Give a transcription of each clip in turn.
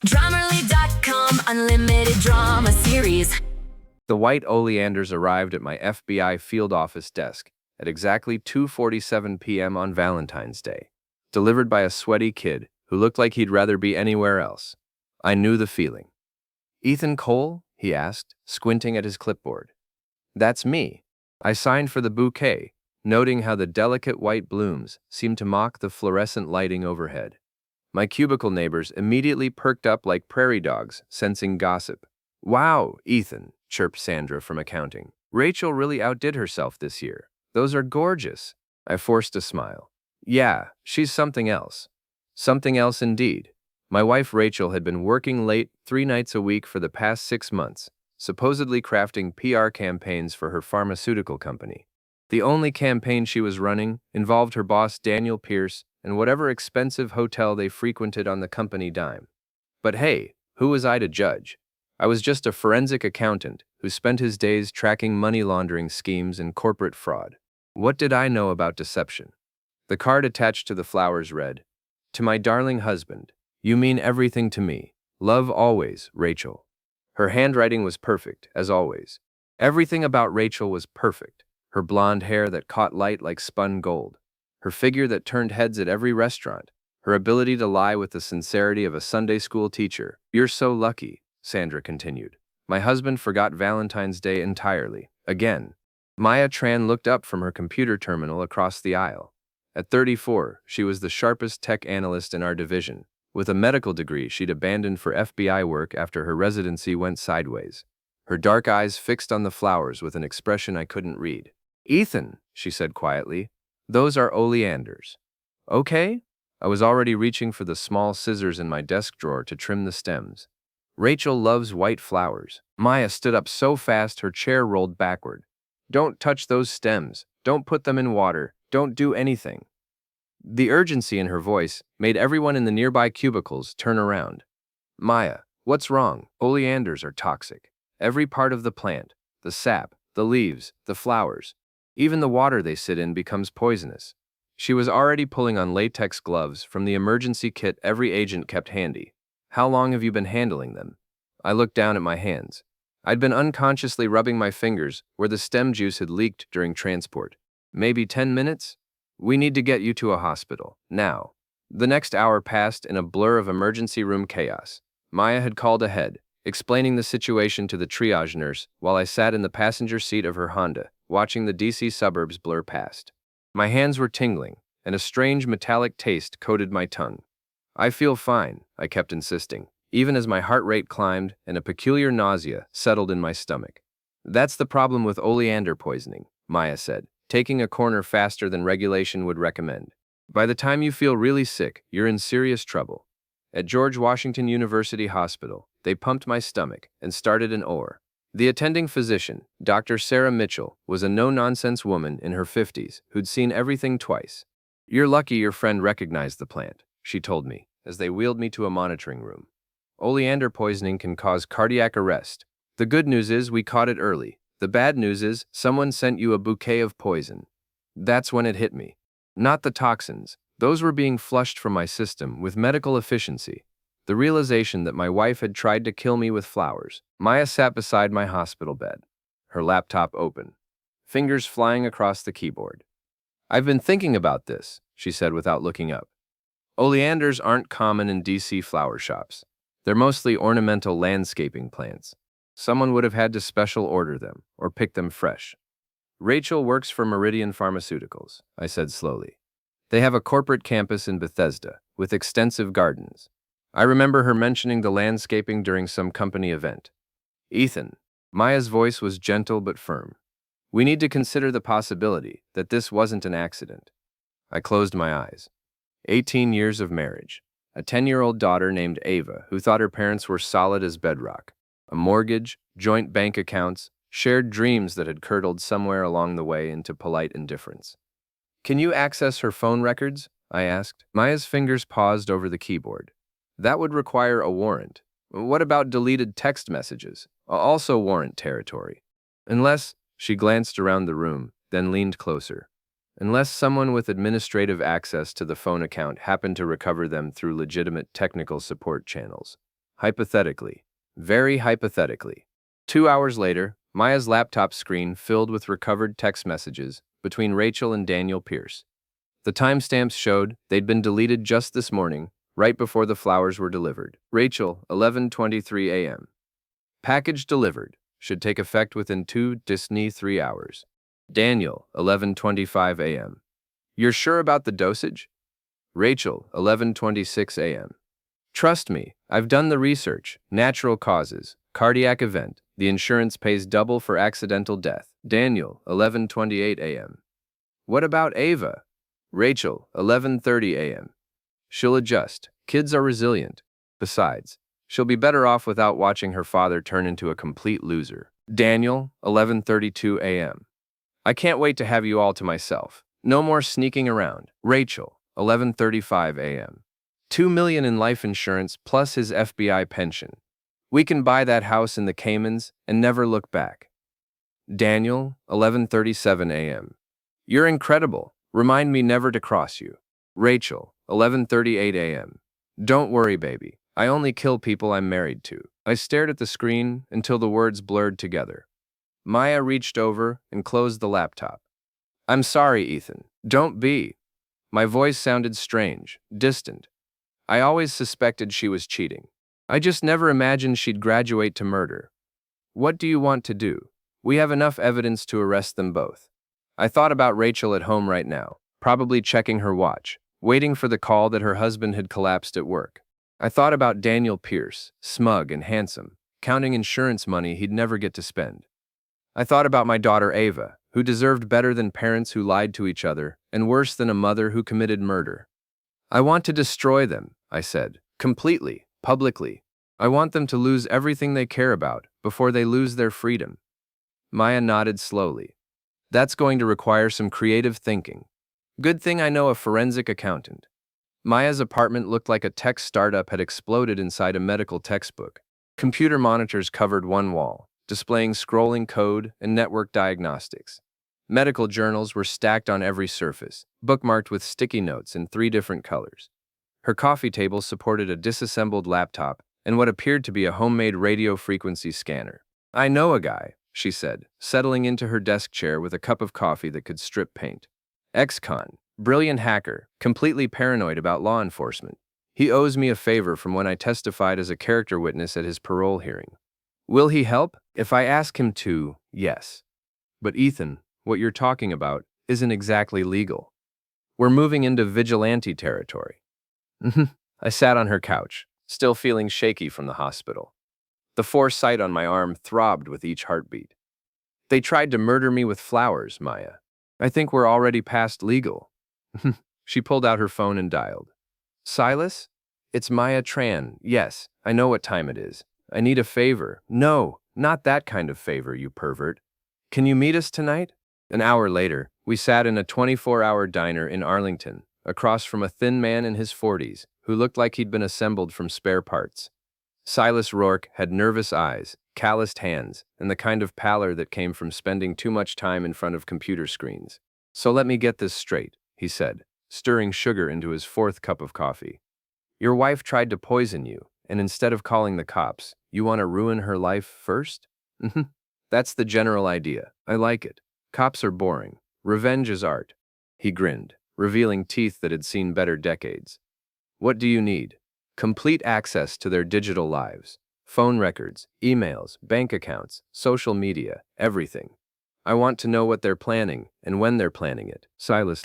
Drummerly.com Unlimited Drama Series. The white oleanders arrived at my FBI field office desk at exactly 2:47 p.m. on Valentine's Day, delivered by a sweaty kid who looked like he'd rather be anywhere else. I knew the feeling. "Ethan Cole?" he asked, squinting at his clipboard. "That's me." I signed for the bouquet, noting how the delicate white blooms seemed to mock the fluorescent lighting overhead. My cubicle neighbors immediately perked up like prairie dogs, sensing gossip. "Wow, Ethan," chirped Sandra from accounting. "Rachel really outdid herself this year. Those are gorgeous." I forced a smile. "Yeah, she's something else." Something else indeed. My wife Rachel had been working late 3 nights a week for the past 6 months, supposedly crafting PR campaigns for her pharmaceutical company. The only campaign she was running involved her boss Daniel Pierce and whatever expensive hotel they frequented on the company dime. But hey, who was I to judge? I was just a forensic accountant who spent his days tracking money laundering schemes and corporate fraud. What did I know about deception? The card attached to the flowers read, "To my darling husband, you mean everything to me. Love always, Rachel." Her handwriting was perfect, as always. Everything about Rachel was perfect. Her blonde hair that caught light like spun gold. Her figure that turned heads at every restaurant. Her ability to lie with the sincerity of a Sunday school teacher. "You're so lucky," Sandra continued. "My husband forgot Valentine's Day entirely. Again." Maya Tran looked up from her computer terminal across the aisle. At 34, she was the sharpest tech analyst in our division. With a medical degree she'd abandoned for FBI work after her residency went sideways. Her dark eyes fixed on the flowers with an expression I couldn't read. "Ethan," she said quietly, "those are oleanders." "Okay?" I was already reaching for the small scissors in my desk drawer to trim the stems. "Rachel loves white flowers." Maya stood up so fast her chair rolled backward. "Don't touch those stems. Don't put them in water. Don't do anything." The urgency in her voice made everyone in the nearby cubicles turn around. "Maya, what's wrong? Oleanders are toxic. Every part of the plant, the sap, the leaves, the flowers, even the water they sit in becomes poisonous." She was already pulling on latex gloves from the emergency kit every agent kept handy. "How long have you been handling them?" I looked down at my hands. I'd been unconsciously rubbing my fingers where the stem juice had leaked during transport. "Maybe 10 minutes? We need to get you to a hospital, now." The next hour passed in a blur of emergency room chaos. Maya had called ahead, explaining the situation to the triage nurse while I sat in the passenger seat of her Honda, watching the DC suburbs blur past. My hands were tingling, and a strange metallic taste coated my tongue. "I feel fine," I kept insisting, even as my heart rate climbed and a peculiar nausea settled in my stomach. "That's the problem with oleander poisoning," Maya said, taking a corner faster than regulation would recommend. "By the time you feel really sick, you're in serious trouble." At George Washington University Hospital, they pumped my stomach and started an OR. The attending physician, Dr. Sarah Mitchell, was a no-nonsense woman in her 50s who'd seen everything twice. "You're lucky your friend recognized the plant," she told me, as they wheeled me to a monitoring room. "Oleander poisoning can cause cardiac arrest. The good news is we caught it early. The bad news is someone sent you a bouquet of poison." That's when it hit me. Not the toxins. Those were being flushed from my system with medical efficiency. The realization that my wife had tried to kill me with flowers. Maya sat beside my hospital bed, her laptop open, fingers flying across the keyboard. "I've been thinking about this," she said without looking up. "Oleanders aren't common in DC flower shops. They're mostly ornamental landscaping plants. Someone would have had to special order them or pick them fresh." "Rachel works for Meridian Pharmaceuticals," I said slowly. "They have a corporate campus in Bethesda with extensive gardens. I remember her mentioning the landscaping during some company event." "Ethan," Maya's voice was gentle but firm, "we need to consider the possibility that this wasn't an accident." I closed my eyes. 18 years of marriage. A 10-year-old daughter named Ava who thought her parents were solid as bedrock. A mortgage, joint bank accounts, shared dreams that had curdled somewhere along the way into polite indifference. "Can you access her phone records?" I asked. Maya's fingers paused over the keyboard. "That would require a warrant." "What about deleted text messages?" "Also warrant territory." "Unless," she glanced around the room, then leaned closer, "unless someone with administrative access to the phone account happened to recover them through legitimate technical support channels." Hypothetically. Very hypothetically. 2 hours later, Maya's laptop screen filled with recovered text messages between Rachel and Daniel Pierce. The timestamps showed they'd been deleted just this morning, right before the flowers were delivered. Rachel, 11:23 a.m. Package delivered. Should take effect within 3 hours. Daniel, 11:25 a.m. You're sure about the dosage? Rachel, 11:26 a.m. Trust me, I've done the research. Natural causes, cardiac event. The insurance pays double for accidental death. Daniel, 11:28 a.m. What about Ava? Rachel, 11:30 a.m. She'll adjust. Kids are resilient. Besides, she'll be better off without watching her father turn into a complete loser. Daniel, 11:32 a.m. I can't wait to have you all to myself. No more sneaking around. Rachel, 11:35 a.m. $2 million in life insurance plus his FBI pension. We can buy that house in the Caymans and never look back. Daniel, 11:37 a.m. You're incredible. Remind me never to cross you. Rachel, 11:38 a.m. Don't worry, baby. I only kill people I'm married to. I stared at the screen until the words blurred together. Maya reached over and closed the laptop. I'm sorry, Ethan. Don't be. My voice sounded strange, distant. I always suspected she was cheating. I just never imagined she'd graduate to murder. What do you want to do? We have enough evidence to arrest them both. I thought about Rachel at home right now, probably checking her watch, waiting for the call that her husband had collapsed at work. I thought about Daniel Pierce, smug and handsome, counting insurance money he'd never get to spend. I thought about my daughter Ava, who deserved better than parents who lied to each other, and worse than a mother who committed murder. I want to destroy them, I said, completely, publicly. I want them to lose everything they care about before they lose their freedom. Maya nodded slowly. That's going to require some creative thinking. Good thing I know a forensic accountant. Maya's apartment looked like a tech startup had exploded inside a medical textbook. Computer monitors covered one wall, displaying scrolling code and network diagnostics. Medical journals were stacked on every surface, bookmarked with sticky notes in 3 different colors. Her coffee table supported a disassembled laptop and what appeared to be a homemade radio frequency scanner. I know a guy, she said, settling into her desk chair with a cup of coffee that could strip paint. Ex-con, brilliant hacker, completely paranoid about law enforcement. He owes me a favor from when I testified as a character witness at his parole hearing. Will he help? If I ask him to, yes. But Ethan, what you're talking about isn't exactly legal. We're moving into vigilante territory. I sat on her couch, still feeling shaky from the hospital. The foresight on my arm throbbed with each heartbeat. They tried to murder me with flowers, Maya. I think we're already past legal. She pulled out her phone and dialed. Silas? It's Maya Tran. Yes, I know what time it is. I need a favor. No, not that kind of favor, you pervert. Can you meet us tonight? An hour later, we sat in a 24-hour diner in Arlington, across from a thin man in his 40s who looked like he'd been assembled from spare parts. Silas Rourke had nervous eyes, calloused hands, and the kind of pallor that came from spending too much time in front of computer screens. So let me get this straight, he said, stirring sugar into his 4th cup of coffee. Your wife tried to poison you, and instead of calling the cops, you want to ruin her life first? That's the general idea. I like it. Cops are boring. Revenge is art. He grinned, revealing teeth that had seen better decades. What do you need? Complete access to their digital lives. Phone records, emails, bank accounts, social media, everything. I want to know what they're planning and when they're planning it. Silas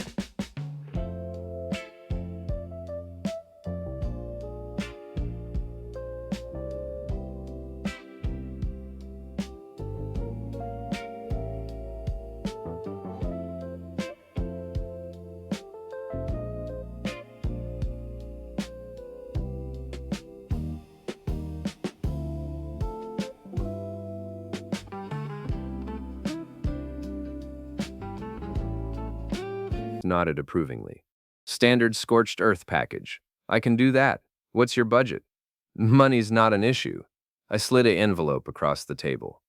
nodded approvingly. Standard scorched earth package. I can do that. What's your budget? Money's not an issue. I slid an envelope across the table.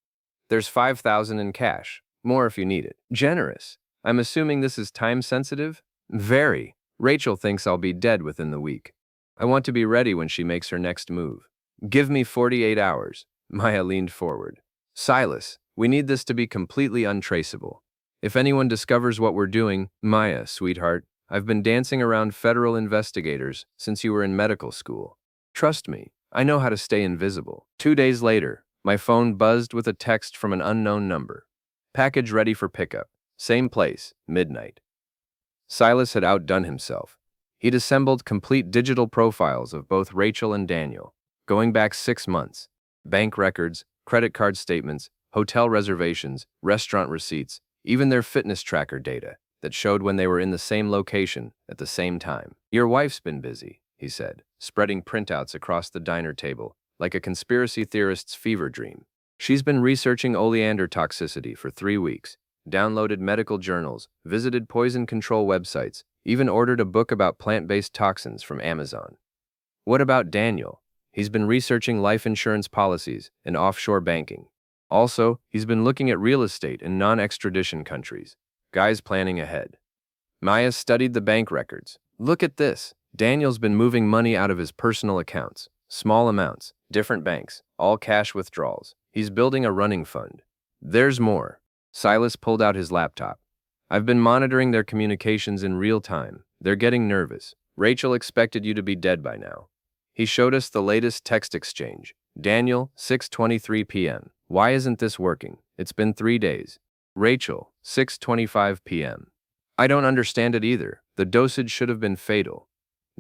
There's $5,000 in cash. More if you need it. Generous. I'm assuming this is time sensitive? Very. Rachel thinks I'll be dead within the week. I want to be ready when she makes her next move. Give me 48 hours. Maya leaned forward. Silas, we need this to be completely untraceable. If anyone discovers what we're doing, Maya, sweetheart, I've been dancing around federal investigators since you were in medical school. Trust me, I know how to stay invisible. 2 days later, my phone buzzed with a text from an unknown number. Package ready for pickup. Same place, midnight. Silas had outdone himself. He'd assembled complete digital profiles of both Rachel and Daniel, going back 6 months. Bank records, credit card statements, hotel reservations, restaurant receipts, even their fitness tracker data that showed when they were in the same location at the same time. Your wife's been busy, he said, spreading printouts across the diner table, like a conspiracy theorist's fever dream. She's been researching oleander toxicity for 3 weeks, downloaded medical journals, visited poison control websites, even ordered a book about plant-based toxins from Amazon. What about Daniel? He's been researching life insurance policies and offshore banking. Also, he's been looking at real estate in non-extradition countries. Guy's planning ahead. Maya studied the bank records. Look at this. Daniel's been moving money out of his personal accounts. Small amounts, different banks, all cash withdrawals. He's building a running fund. There's more. Silas pulled out his laptop. I've been monitoring their communications in real time. They're getting nervous. Rachel expected you to be dead by now. He showed us the latest text exchange. Daniel, 6:23 p.m. Why isn't this working? It's been 3 days. Rachel, 6:25 p.m. I don't understand it either. The dosage should have been fatal.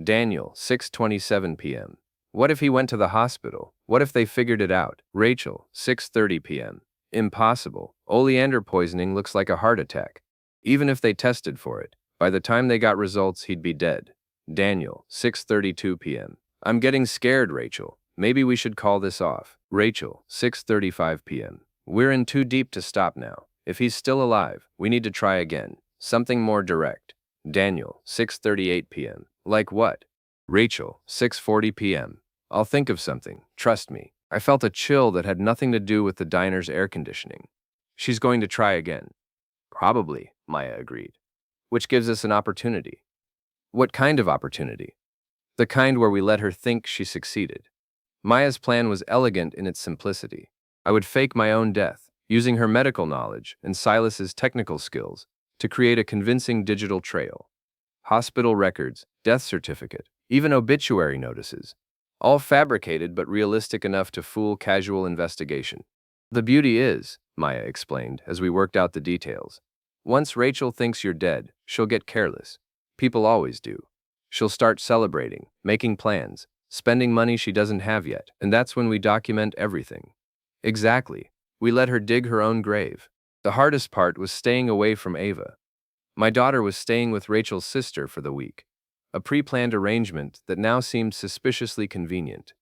Daniel, 6:27 p.m. What if he went to the hospital? What if they figured it out? Rachel, 6:30 p.m. Impossible. Oleander poisoning looks like a heart attack. Even if they tested for it, by the time they got results, he'd be dead. Daniel, 6:32 p.m. I'm getting scared, Rachel. Maybe we should call this off. Rachel, 6:35 p.m. We're in too deep to stop now. If he's still alive, we need to try again. Something more direct. Daniel, 6:38 p.m. Like what? Rachel, 6:40 p.m. I'll think of something. Trust me. I felt a chill that had nothing to do with the diner's air conditioning. She's going to try again. Probably, Maya agreed. Which gives us an opportunity. What kind of opportunity? The kind where we let her think she succeeded. Maya's plan was elegant in its simplicity. I would fake my own death, using her medical knowledge and Silas's technical skills to create a convincing digital trail. Hospital records, death certificate, even obituary notices, all fabricated but realistic enough to fool casual investigation. The beauty is, Maya explained as we worked out the details, once Rachel thinks you're dead, she'll get careless. People always do. She'll start celebrating, making plans, spending money she doesn't have yet, and that's when we document everything. Exactly. We let her dig her own grave. The hardest part was staying away from Ava. My daughter was staying with Rachel's sister for the week, a pre-planned arrangement that now seemed suspiciously convenient.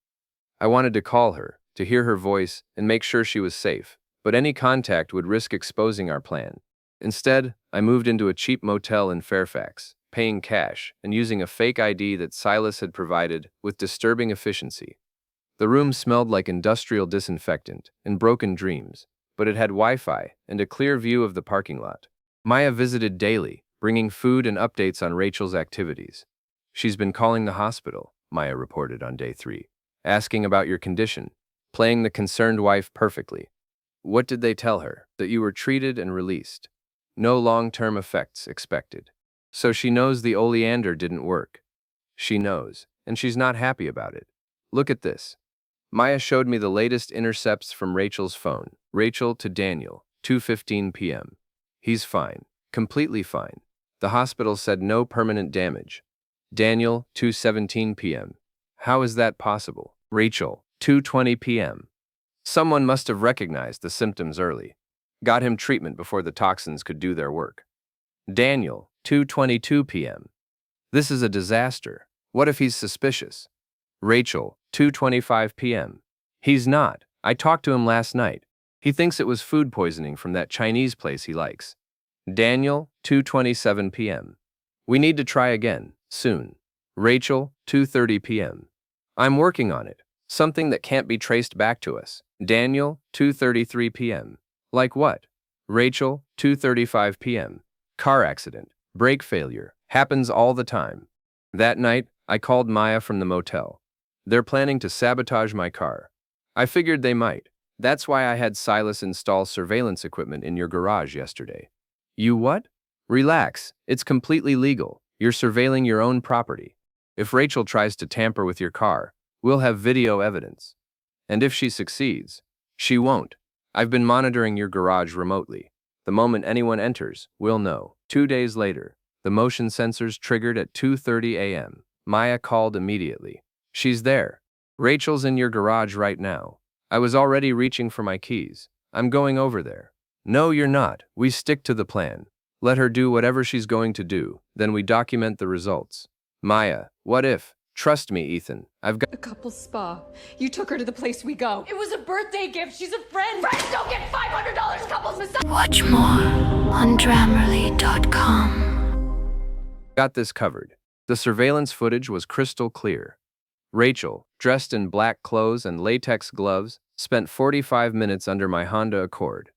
I wanted to call her, to hear her voice, and make sure she was safe, but any contact would risk exposing our plan. Instead, I moved into a cheap motel in Fairfax, paying cash and using a fake ID that Silas had provided with disturbing efficiency. The room smelled like industrial disinfectant and broken dreams, but it had Wi-Fi and a clear view of the parking lot. Maya visited daily, bringing food and updates on Rachel's activities. She's been calling the hospital, Maya reported on day 3, asking about your condition, playing the concerned wife perfectly. What did they tell her? That you were treated and released. No long-term effects expected. So she knows the oleander didn't work. She knows, and she's not happy about it. Look at this. Maya showed me the latest intercepts from Rachel's phone. Rachel to Daniel, 2:15 p.m. He's fine, completely fine. The hospital said no permanent damage. Daniel, 2:17 p.m. How is that possible? Rachel, 2:20 p.m. Someone must have recognized the symptoms early, got him treatment before the toxins could do their work. Daniel, 2:22 p.m. This is a disaster. What if he's suspicious? Rachel, 2:25 p.m. He's not. I talked to him last night. He thinks it was food poisoning from that Chinese place he likes. Daniel, 2:27 p.m. We need to try again, soon. Rachel, 2:30 p.m. I'm working on it. Something that can't be traced back to us. Daniel, 2:33 p.m. Like what? Rachel, 2:35 p.m. Car accident, brake failure, happens all the time. That night, I called Maya from the motel. They're planning to sabotage my car. I figured they might. That's why I had Silas install surveillance equipment in your garage yesterday. You what? Relax. It's completely legal. You're surveilling your own property. If Rachel tries to tamper with your car, we'll have video evidence. And if she succeeds, she won't. I've been monitoring your garage remotely. The moment anyone enters, we'll know. 2 days later, the motion sensors triggered at 2:30 a.m. Maya called immediately. She's there. Rachel's in your garage right now. I was already reaching for my keys. I'm going over there. No, you're not. We stick to the plan. Let her do whatever she's going to do, then we document the results. Maya, what if? Trust me, Ethan. I've got A couple's spa. You took her to the place we go. It was a birthday gift. She's a friend. Friends don't get $500 couples massage. Watch more on Grammarly.com. this covered. The surveillance footage was crystal clear. Rachel, dressed in black clothes and latex gloves, spent 45 minutes under my Honda Accord.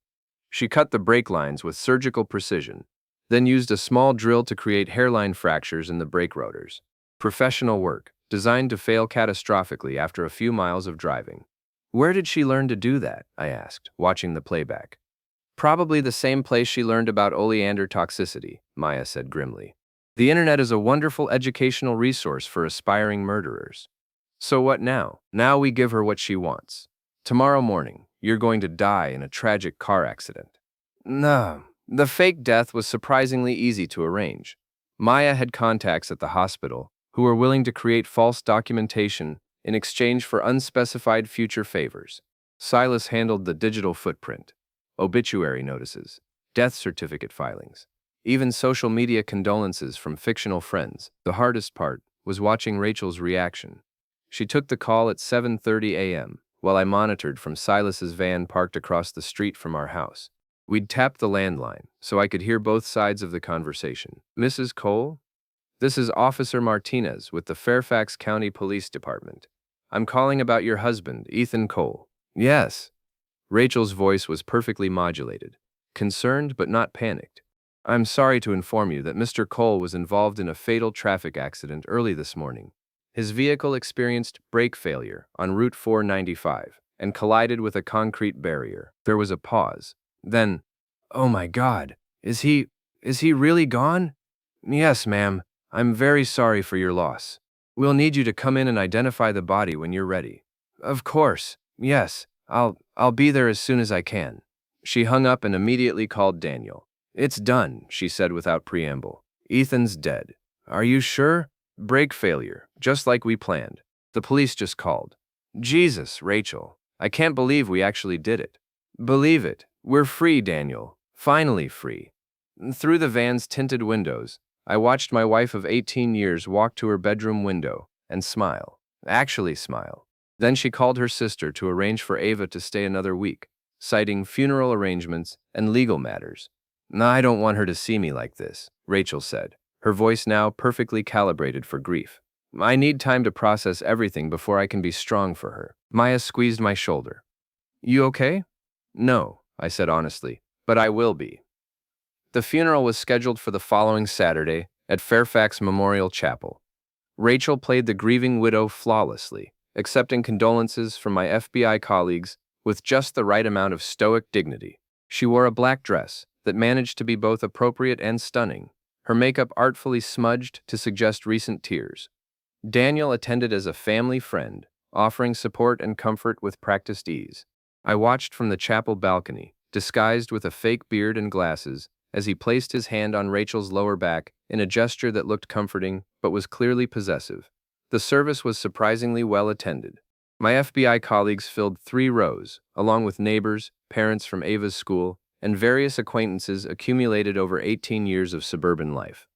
She cut the brake lines with surgical precision, then used a small drill to create hairline fractures in the brake rotors. Professional work, designed to fail catastrophically after a few miles of driving. Where did she learn to do that? I asked, watching the playback. Probably the same place she learned about oleander toxicity, Maya said grimly. The internet is a wonderful educational resource for aspiring murderers. So what now? Now we give her what she wants. Tomorrow morning, you're going to die in a tragic car accident. No, the fake death was surprisingly easy to arrange. Maya had contacts at the hospital who were willing to create false documentation in exchange for unspecified future favors. Silas handled the digital footprint, obituary notices, death certificate filings, even social media condolences from fictional friends. The hardest part was watching Rachel's reaction. She took the call at 7:30 a.m., while I monitored from Silas's van parked across the street from our house. We'd tapped the landline, so I could hear both sides of the conversation. Mrs. Cole? This is Officer Martinez with the Fairfax County Police Department. I'm calling about your husband, Ethan Cole. Yes. Rachel's voice was perfectly modulated, concerned but not panicked. I'm sorry to inform you that Mr. Cole was involved in a fatal traffic accident early this morning. His vehicle experienced brake failure on Route 495 and collided with a concrete barrier. There was a pause. Then, oh my God, is he really gone? Yes, ma'am. I'm very sorry for your loss. We'll need you to come in and identify the body when you're ready. Of course. Yes, I'll be there as soon as I can. She hung up and immediately called Daniel. It's done, she said without preamble. Ethan's dead. Are you sure? Brake failure, just like we planned. The police just called. Jesus, Rachel. I can't believe we actually did it. Believe it. We're free, Daniel. Finally free. Through the van's tinted windows, I watched my wife of 18 years walk to her bedroom window and smile. Actually smile. Then she called her sister to arrange for Ava to stay another week, citing funeral arrangements and legal matters. I don't want her to see me like this, Rachel said, her voice now perfectly calibrated for grief. I need time to process everything before I can be strong for her. Maya squeezed my shoulder. You okay? No, I said honestly, but I will be. The funeral was scheduled for the following Saturday at Fairfax Memorial Chapel. Rachel played the grieving widow flawlessly, accepting condolences from my FBI colleagues with just the right amount of stoic dignity. She wore a black dress that managed to be both appropriate and stunning, her makeup artfully smudged to suggest recent tears. Daniel attended as a family friend, offering support and comfort with practiced ease. I watched from the chapel balcony, disguised with a fake beard and glasses, as he placed his hand on Rachel's lower back in a gesture that looked comforting but was clearly possessive. The service was surprisingly well attended. My FBI colleagues filled 3 rows, along with neighbors, parents from Ava's school, and various acquaintances accumulated over 18 years of suburban life.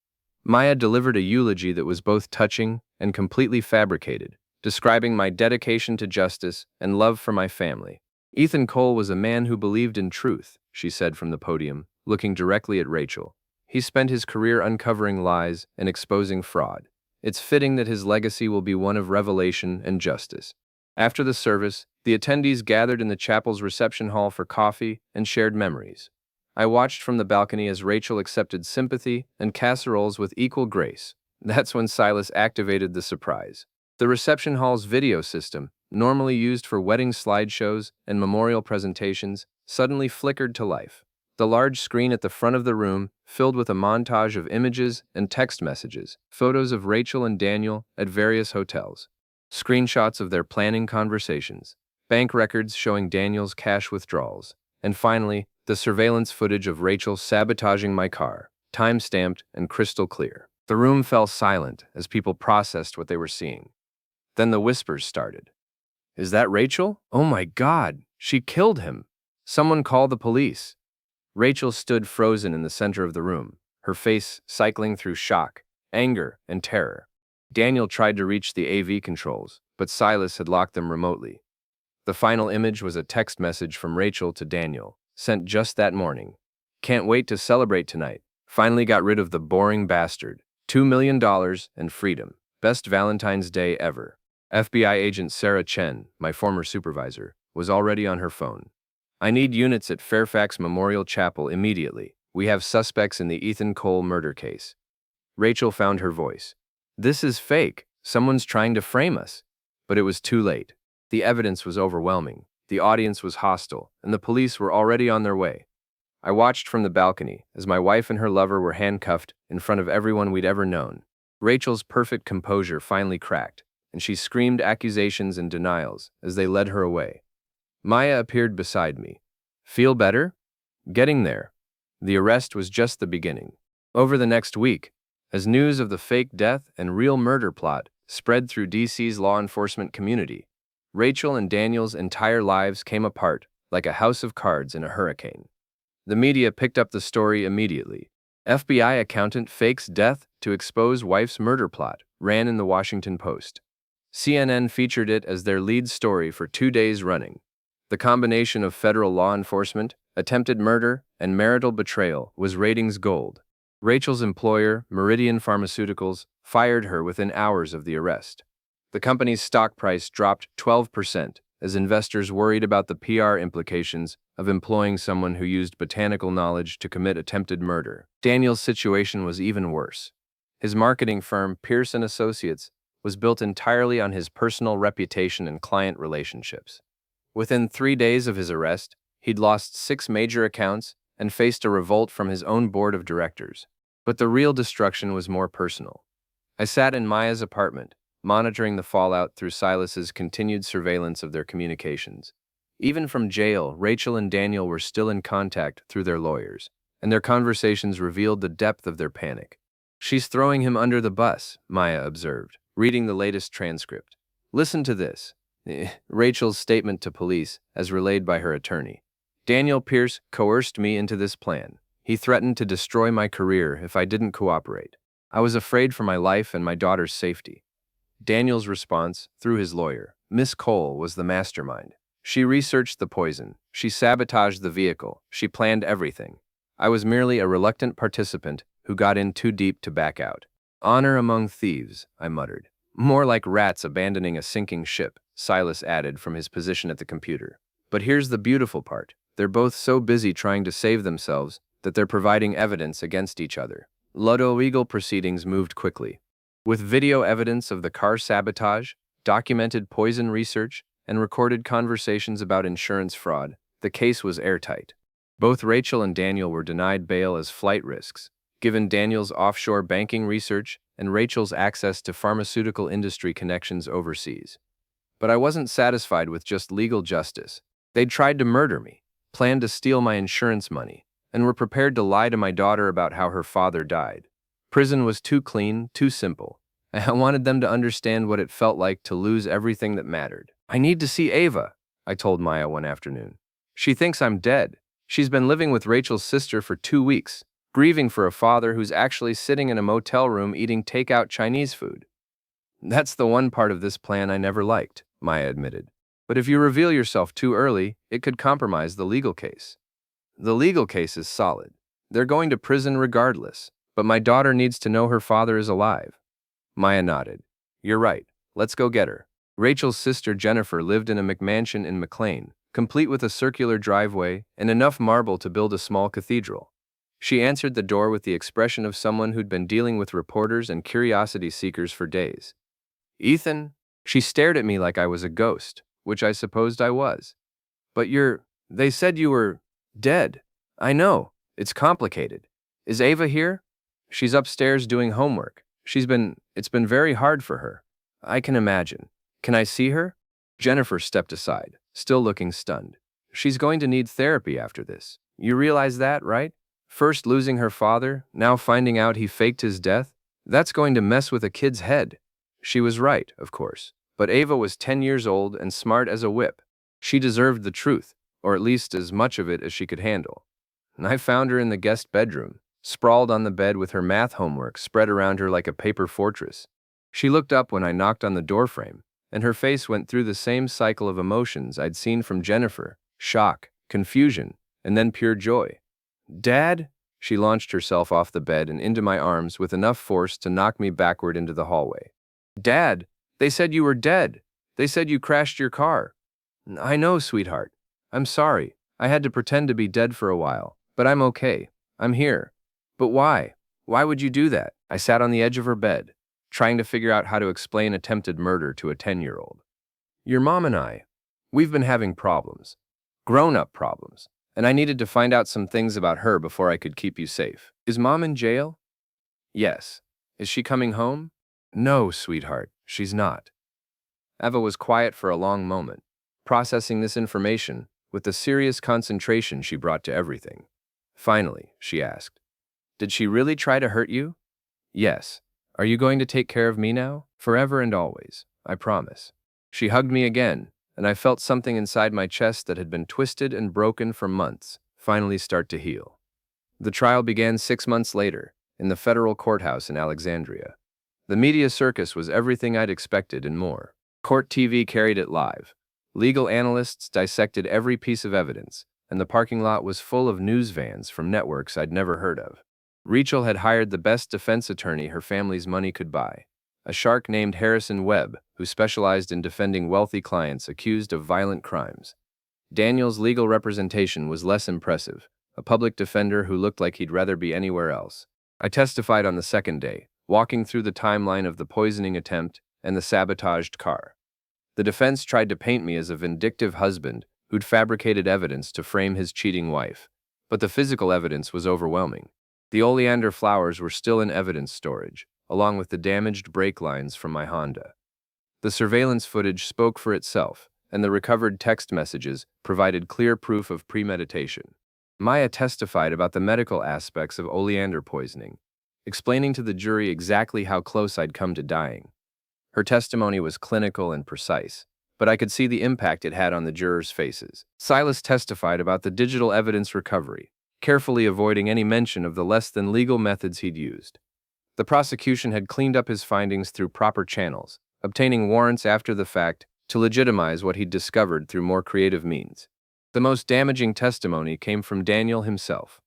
Maya delivered a eulogy that was both touching and completely fabricated, describing my dedication to justice and love for my family. Ethan Cole was a man who believed in truth, she said from the podium, looking directly at Rachel. He spent his career uncovering lies and exposing fraud. It's fitting that his legacy will be one of revelation and justice. After the service, the attendees gathered in the chapel's reception hall for coffee and shared memories. I watched from the balcony as Rachel accepted sympathy and casseroles with equal grace. That's when Silas activated the surprise. The reception hall's video system, normally used for wedding slideshows and memorial presentations, suddenly flickered to life. The large screen at the front of the room filled with a montage of images and text messages, photos of Rachel and Daniel at various hotels, screenshots of their planning conversations, bank records showing Daniel's cash withdrawals, and finally, the surveillance footage of Rachel sabotaging my car, time-stamped and crystal clear. The room fell silent as people processed what they were seeing. Then the whispers started. "Is that Rachel? Oh my God, she killed him. Someone call the police." Rachel stood frozen in the center of the room, her face cycling through shock, anger, and terror. Daniel tried to reach the AV controls, but Silas had locked them remotely. The final image was a text message from Rachel to Daniel, sent just that morning. "Can't wait to celebrate tonight. Finally got rid of the boring bastard. $2 million and freedom. Best Valentine's Day ever." FBI agent Sarah Chen, my former supervisor, was already on her phone. "I need units at Fairfax Memorial Chapel immediately. We have suspects in the Ethan Cole murder case." Rachel found her voice. "This is fake. Someone's trying to frame us." But it was too late. The evidence was overwhelming. The audience was hostile, and the police were already on their way. I watched from the balcony as my wife and her lover were handcuffed in front of everyone we'd ever known. Rachel's perfect composure finally cracked, and she screamed accusations and denials as they led her away. Maya appeared beside me. "Feel better?" "Getting there." The arrest was just the beginning. Over the next week, as news of the fake death and real murder plot spread through DC's law enforcement community, Rachel and Daniel's entire lives came apart like a house of cards in a hurricane. The media picked up the story immediately. "FBI accountant fakes death to expose wife's murder plot," ran in the Washington Post. CNN featured it as their lead story for 2 days running. The combination of federal law enforcement, attempted murder, and marital betrayal was ratings gold. Rachel's employer, Meridian Pharmaceuticals, fired her within hours of the arrest. The company's stock price dropped 12% as investors worried about the PR implications of employing someone who used botanical knowledge to commit attempted murder. Daniel's situation was even worse. His marketing firm, Pierce & Associates, was built entirely on his personal reputation and client relationships. Within 3 days of his arrest, he'd lost 6 major accounts and faced a revolt from his own board of directors. But the real destruction was more personal. I sat in Maya's apartment, monitoring the fallout through Silas's continued surveillance of their communications. Even from jail, Rachel and Daniel were still in contact through their lawyers, and their conversations revealed the depth of their panic. "She's throwing him under the bus," Maya observed, reading the latest transcript. "Listen to this." Rachel's statement to police, as relayed by her attorney. "Daniel Pierce coerced me into this plan. He threatened to destroy my career if I didn't cooperate. I was afraid for my life and my daughter's safety." Daniel's response, through his lawyer, "Miss Cole was the mastermind. She researched the poison. She sabotaged the vehicle. She planned everything. I was merely a reluctant participant who got in too deep to back out." "Honor among thieves," I muttered. "More like rats abandoning a sinking ship," Silas added from his position at the computer. "But here's the beautiful part. They're both so busy trying to save themselves that they're providing evidence against each other." Legal proceedings moved quickly. With video evidence of the car sabotage, documented poison research, and recorded conversations about insurance fraud, the case was airtight. Both Rachel and Daniel were denied bail as flight risks, given Daniel's offshore banking research and Rachel's access to pharmaceutical industry connections overseas. But I wasn't satisfied with just legal justice. They'd tried to murder me, planned to steal my insurance money, and were prepared to lie to my daughter about how her father died. Prison was too clean, too simple. I wanted them to understand what it felt like to lose everything that mattered. "I need to see Ava," I told Maya one afternoon. "She thinks I'm dead. She's been living with Rachel's sister for 2 weeks, grieving for a father who's actually sitting in a motel room eating takeout Chinese food." "That's the one part of this plan I never liked," Maya admitted. "But if you reveal yourself too early, it could compromise the legal case." "The legal case is solid. They're going to prison regardless. But my daughter needs to know her father is alive." Maya nodded. "You're right. Let's go get her." Rachel's sister Jennifer lived in a McMansion in McLean, complete with a circular driveway and enough marble to build a small cathedral. She answered the door with the expression of someone who'd been dealing with reporters and curiosity seekers for days. "Ethan?" She stared at me like I was a ghost, which I supposed I was. But they said you were dead. I know, it's complicated. Is Ava here? She's upstairs doing homework. It's been very hard for her. I can imagine. Can I see her? Jennifer stepped aside, still looking stunned. She's going to need therapy after this. You realize that, right? First losing her father, now finding out he faked his death? That's going to mess with a kid's head. She was right, of course. But Ava was 10 years old and smart as a whip. She deserved the truth, or at least as much of it as she could handle. And I found her in the guest bedroom, sprawled on the bed with her math homework spread around her like a paper fortress. She looked up when I knocked on the doorframe, and her face went through the same cycle of emotions I'd seen from Jennifer: shock, confusion, and then pure joy. Dad? She launched herself off the bed and into my arms with enough force to knock me backward into the hallway. Dad, they said you were dead. They said you crashed your car. I know, sweetheart. I'm sorry. I had to pretend to be dead for a while, but I'm okay. I'm here. But why? Why would you do that? I sat on the edge of her bed, trying to figure out how to explain attempted murder to a 10-year-old. Your mom and we've been having problems. Grown-up problems. And I needed to find out some things about her before I could keep you safe. Is Mom in jail? Yes. Is she coming home? No, sweetheart, she's not. Eva was quiet for a long moment, processing this information with the serious concentration she brought to everything. Finally, she asked, Did she really try to hurt you? Yes. Are you going to take care of me now? Forever and always, I promise. She hugged me again, and I felt something inside my chest that had been twisted and broken for months finally start to heal. The trial began 6 months later, in the federal courthouse in Alexandria. The media circus was everything I'd expected and more. Court TV carried it live. Legal analysts dissected every piece of evidence, and the parking lot was full of news vans from networks I'd never heard of. Rachel had hired the best defense attorney her family's money could buy, a shark named Harrison Webb, who specialized in defending wealthy clients accused of violent crimes. Daniel's legal representation was less impressive, a public defender who looked like he'd rather be anywhere else. I testified on the second day, walking through the timeline of the poisoning attempt and the sabotaged car. The defense tried to paint me as a vindictive husband who'd fabricated evidence to frame his cheating wife, but the physical evidence was overwhelming. The oleander flowers were still in evidence storage, along with the damaged brake lines from my Honda. The surveillance footage spoke for itself, and the recovered text messages provided clear proof of premeditation. Maya testified about the medical aspects of oleander poisoning, explaining to the jury exactly how close I'd come to dying. Her testimony was clinical and precise, but I could see the impact it had on the jurors' faces. Silas testified about the digital evidence recovery, carefully avoiding any mention of the less-than-legal methods he'd used. The prosecution had cleaned up his findings through proper channels, obtaining warrants after the fact to legitimize what he'd discovered through more creative means. The most damaging testimony came from Daniel himself.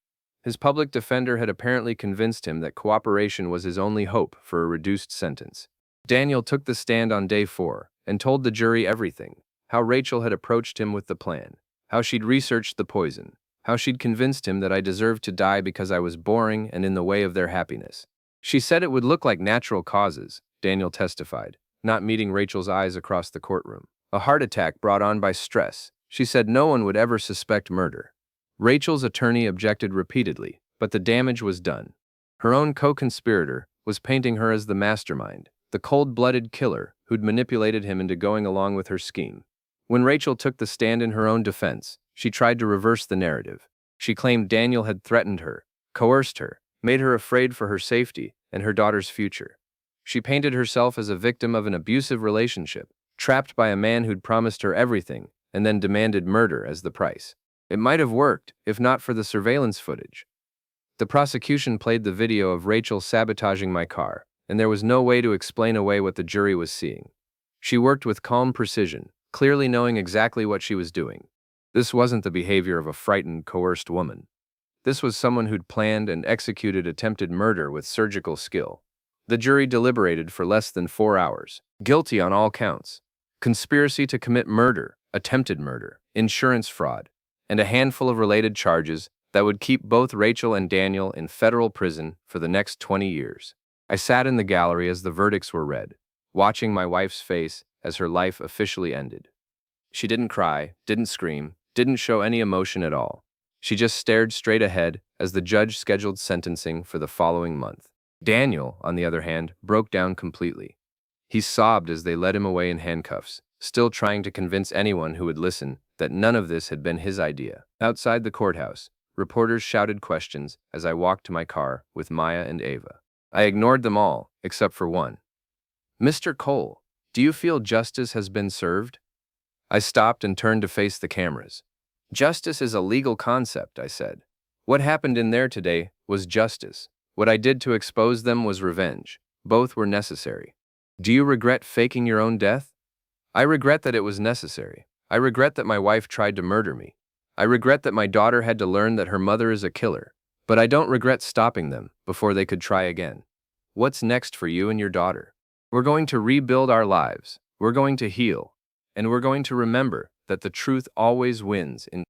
His public defender had apparently convinced him that cooperation was his only hope for a reduced sentence. Daniel took the stand on day 4 and told the jury everything: how Rachel had approached him with the plan, how she'd researched the poison, how she'd convinced him that I deserved to die because I was boring and in the way of their happiness. She said it would look like natural causes, Daniel testified, not meeting Rachel's eyes across the courtroom. A heart attack brought on by stress. She said no one would ever suspect murder. Rachel's attorney objected repeatedly, but the damage was done. Her own co-conspirator was painting her as the mastermind, the cold-blooded killer who'd manipulated him into going along with her scheme. When Rachel took the stand in her own defense, she tried to reverse the narrative. She claimed Daniel had threatened her, coerced her, made her afraid for her safety and her daughter's future. She painted herself as a victim of an abusive relationship, trapped by a man who'd promised her everything and then demanded murder as the price. It might have worked, if not for the surveillance footage. The prosecution played the video of Rachel sabotaging my car, and there was no way to explain away what the jury was seeing. She worked with calm precision, clearly knowing exactly what she was doing. This wasn't the behavior of a frightened, coerced woman. This was someone who'd planned and executed attempted murder with surgical skill. The jury deliberated for less than 4 hours. Guilty on all counts: conspiracy to commit murder, attempted murder, insurance fraud, and a handful of related charges that would keep both Rachel and Daniel in federal prison for the next 20 years. I sat in the gallery as the verdicts were read, watching my wife's face as her life officially ended. She didn't cry, didn't scream, didn't show any emotion at all. She just stared straight ahead as the judge scheduled sentencing for the following month. Daniel, on the other hand, broke down completely. He sobbed as they led him away in handcuffs, still trying to convince anyone who would listen that none of this had been his idea. Outside the courthouse, reporters shouted questions as I walked to my car with Maya and Ava. I ignored them all, except for one. "Mr. Cole, do you feel justice has been served?" I stopped and turned to face the cameras. "Justice is a legal concept," I said. "What happened in there today was justice. What I did to expose them was revenge. Both were necessary." "Do you regret faking your own death?" "I regret that it was necessary. I regret that my wife tried to murder me. I regret that my daughter had to learn that her mother is a killer. But I don't regret stopping them before they could try again." "What's next for you and your daughter?" "We're going to rebuild our lives. We're going to heal. And we're going to remember that the truth always wins in